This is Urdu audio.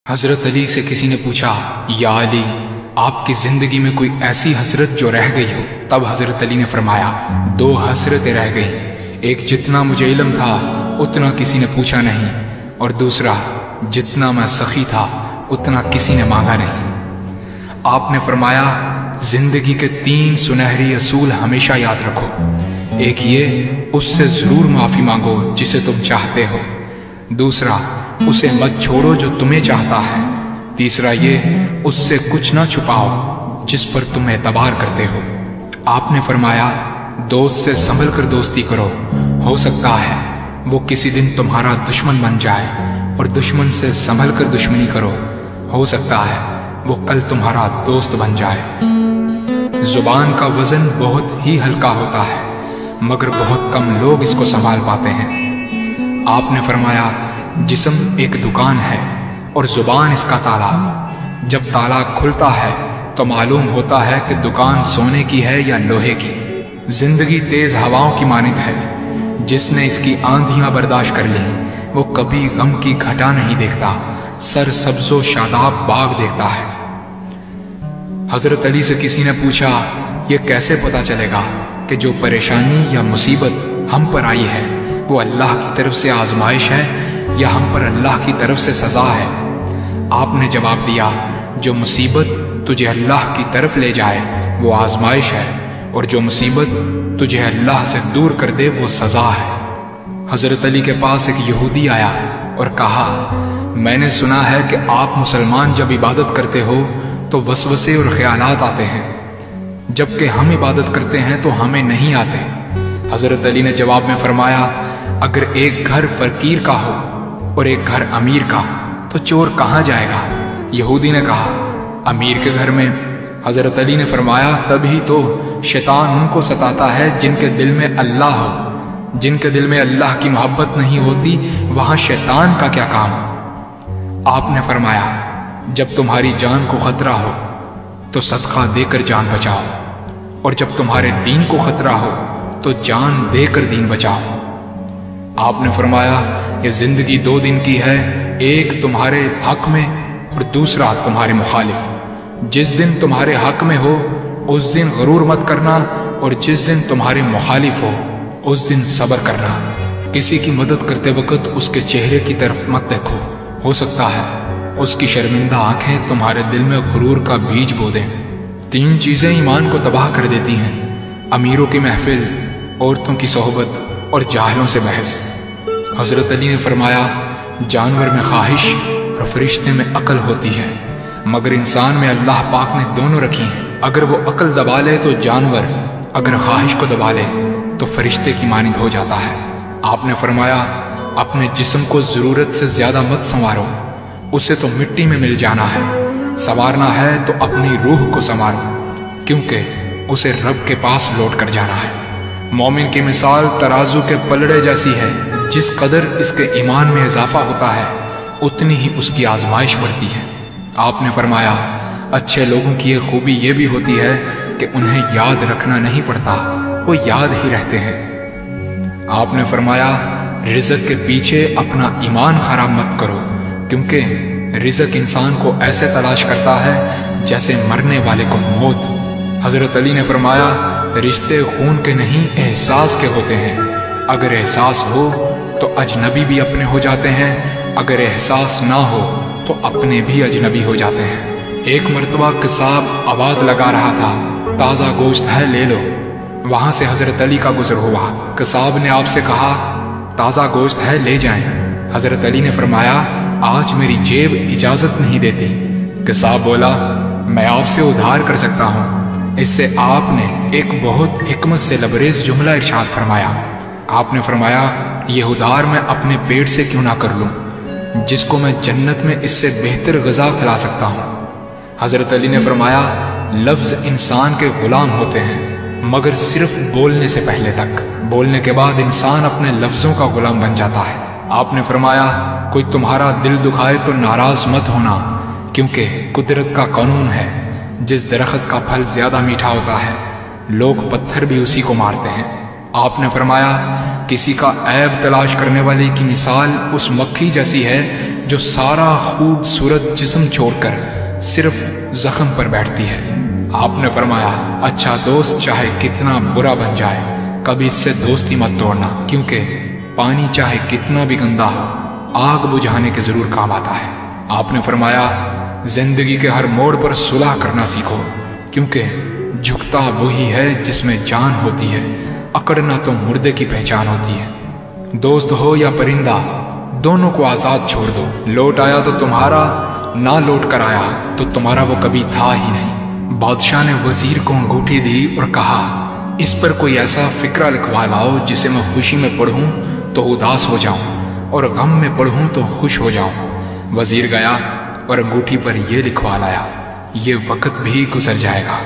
حضرت علی سے کسی نے پوچھا، یا علی، آپ کی زندگی میں کوئی ایسی حسرت جو رہ گئی ہو؟ تب حضرت علی نے فرمایا، 2 حسرتیں رہ گئی، ایک جتنا مجھے علم تھا اتنا کسی نے پوچھا نہیں، اور دوسرا جتنا میں سخی تھا اتنا کسی نے مانگا نہیں۔ آپ نے فرمایا، زندگی کے 3 سنہری اصول ہمیشہ یاد رکھو۔ ایک یہ، اس سے ضرور معافی مانگو جسے تم چاہتے ہو۔ دوسرا، اسے مت چھوڑو جو تمہیں چاہتا ہے۔ تیسرا یہ، اس سے کچھ نہ چھپاؤ جس پر تم اعتبار کرتے ہو۔ آپ نے فرمایا، دوست سے سنبھل کر دوستی کرو، ہو سکتا ہے وہ کسی دن تمہارا دشمن بن جائے، اور دشمن سے سنبھل کر دشمنی کرو، ہو سکتا ہے وہ کل تمہارا دوست بن جائے۔ زبان کا وزن بہت ہی ہلکا ہوتا ہے، مگر بہت کم لوگ اس کو سنبھال پاتے ہیں۔ آپ نے فرمایا، جسم ایک دکان ہے اور زبان اس کا تالا۔ جب تالا کھلتا ہے تو معلوم ہوتا ہے کہ دکان سونے کی ہے یا لوہے کی۔ زندگی تیز ہواؤں کی مانند ہے، جس نے اس کی آندھیاں برداشت کر لی وہ کبھی غم کی گھٹا نہیں دیکھتا، سر سبز و شاداب باغ دیکھتا ہے۔ حضرت علی سے کسی نے پوچھا، یہ کیسے پتا چلے گا کہ جو پریشانی یا مصیبت ہم پر آئی ہے وہ اللہ کی طرف سے آزمائش ہے یا ہم پر اللہ کی طرف سے سزا ہے؟ آپ نے جواب دیا، جو مصیبت تجھے اللہ کی طرف لے جائے وہ آزمائش ہے، اور جو مصیبت تجھے اللہ سے دور کر دے وہ سزا ہے۔ حضرت علی کے پاس ایک یہودی آیا اور کہا، میں نے سنا ہے کہ آپ مسلمان جب عبادت کرتے ہو تو وسوسے اور خیالات آتے ہیں، جبکہ ہم عبادت کرتے ہیں تو ہمیں نہیں آتے۔ حضرت علی نے جواب میں فرمایا، اگر ایک گھر فقیر کا ہو اور ایک گھر امیر کا تو چور کہاں جائے گا؟ یہودی نے کہا، امیر کے گھر میں۔ حضرت علی نے فرمایا، تبھی تو شیطان ان کو ستاتا ہے جن کے دل میں اللہ ہو۔ جن کے دل میں اللہ کی محبت نہیں ہوتی وہاں شیطان کا کیا کام؟ آپ نے فرمایا، جب تمہاری جان کو خطرہ ہو تو صدقہ دے کر جان بچاؤ، اور جب تمہارے دین کو خطرہ ہو تو جان دے کر دین بچاؤ۔ آپ نے فرمایا، یہ زندگی 2 دن کی ہے، ایک تمہارے حق میں اور دوسرا تمہارے مخالف۔ جس دن تمہارے حق میں ہو اس دن غرور مت کرنا، اور جس دن تمہارے مخالف ہو اس دن صبر کرنا۔ کسی کی مدد کرتے وقت اس کے چہرے کی طرف مت دیکھو، ہو سکتا ہے اس کی شرمندہ آنکھیں تمہارے دل میں غرور کا بیج بو دیں۔ 3 چیزیں ایمان کو تباہ کر دیتی ہیں، امیروں کی محفل، عورتوں کی صحبت اور جاہلوں سے بحث۔ حضرت علی نے فرمایا، جانور میں خواہش اور فرشتے میں عقل ہوتی ہے، مگر انسان میں اللہ پاک نے دونوں رکھی ہیں۔ اگر وہ عقل دبا لے تو جانور، اگر خواہش کو دبا لے تو فرشتے کی مانند ہو جاتا ہے۔ آپ نے فرمایا، اپنے جسم کو ضرورت سے زیادہ مت سنوارو، اسے تو مٹی میں مل جانا ہے۔ سنوارنا ہے تو اپنی روح کو سنوارو، کیونکہ اسے رب کے پاس لوٹ کر جانا ہے۔ مومن کی مثال ترازو کے پلڑے جیسی ہے، جس قدر اس کے ایمان میں اضافہ ہوتا ہے اتنی ہی اس کی آزمائش بڑھتی ہے۔ آپ نے فرمایا، اچھے لوگوں کی ایک خوبی یہ بھی ہوتی ہے کہ انہیں یاد رکھنا نہیں پڑتا، وہ یاد ہی رہتے ہیں۔ آپ نے فرمایا، رزق کے پیچھے اپنا ایمان خراب مت کرو، کیونکہ رزق انسان کو ایسے تلاش کرتا ہے جیسے مرنے والے کو موت۔ حضرت علی نے فرمایا، رشتے خون کے نہیں احساس کے ہوتے ہیں، اگر احساس ہو تو اجنبی بھی اپنے ہو جاتے ہیں، اگر احساس نہ ہو تو اپنے بھی اجنبی ہو جاتے ہیں۔ ایک مرتبہ قصاب آواز لگا رہا تھا، تازہ گوشت ہے لے لو۔ وہاں سے حضرت علی کا گزر ہوا، قصاب نے آپ سے کہا، تازہ گوشت ہے لے جائیں۔ حضرت علی نے فرمایا، آج میری جیب اجازت نہیں دیتی۔ قصاب بولا، میں آپ سے ادھار کر سکتا ہوں۔ اس سے آپ نے ایک بہت حکمت سے لبریز جملہ ارشاد فرمایا۔ آپ نے فرمایا، یہ ادھار میں اپنے پیٹ سے کیوں نہ کر لوں، جس کو میں جنت میں اس سے بہتر غذا کھلا سکتا ہوں۔ حضرت علی نے فرمایا، لفظ انسان کے غلام ہوتے ہیں مگر صرف بولنے سے پہلے تک، بولنے کے بعد انسان اپنے لفظوں کا غلام بن جاتا ہے۔ آپ نے فرمایا، کوئی تمہارا دل دکھائے تو ناراض مت ہونا، کیونکہ قدرت کا قانون ہے، جس درخت کا پھل زیادہ میٹھا ہوتا ہے لوگ پتھر بھی اسی کو مارتے ہیں۔ آپ نے فرمایا، کسی کا عیب تلاش کرنے والے کی مثال اس مکھی جیسی ہے جو سارا خوبصورت جسم چھوڑ کر صرف زخم پر بیٹھتی ہے۔ آپ نے فرمایا اچھا دوست چاہے کتنا برا بن جائے کبھی اس سے دوستی مت توڑنا، کیونکہ پانی چاہے کتنا بھی گندا ہو آگ بجھانے کے ضرور کام آتا ہے۔ آپ نے فرمایا زندگی کے ہر موڑ پر صلح کرنا سیکھو، کیونکہ جھکتا وہی ہے جس میں جان ہوتی ہے، اکڑنا تو مردے کی پہچان ہوتی ہے۔ دوست ہو یا پرندہ دونوں کو آزاد چھوڑ دو، لوٹ آیا تو تمہارا، نہ لوٹ کر آیا تو تمہارا وہ کبھی تھا ہی نہیں۔ بادشاہ نے وزیر کو انگوٹھی دی اور کہا اس پر کوئی ایسا فقرہ لکھوا لاؤ جسے میں خوشی میں پڑھوں تو اداس ہو جاؤں اور غم میں پڑھوں تو خوش ہو جاؤں۔ وزیر گیا اور انگوٹھی پر یہ لکھوا لایا یہ وقت بھی گزر جائے گا۔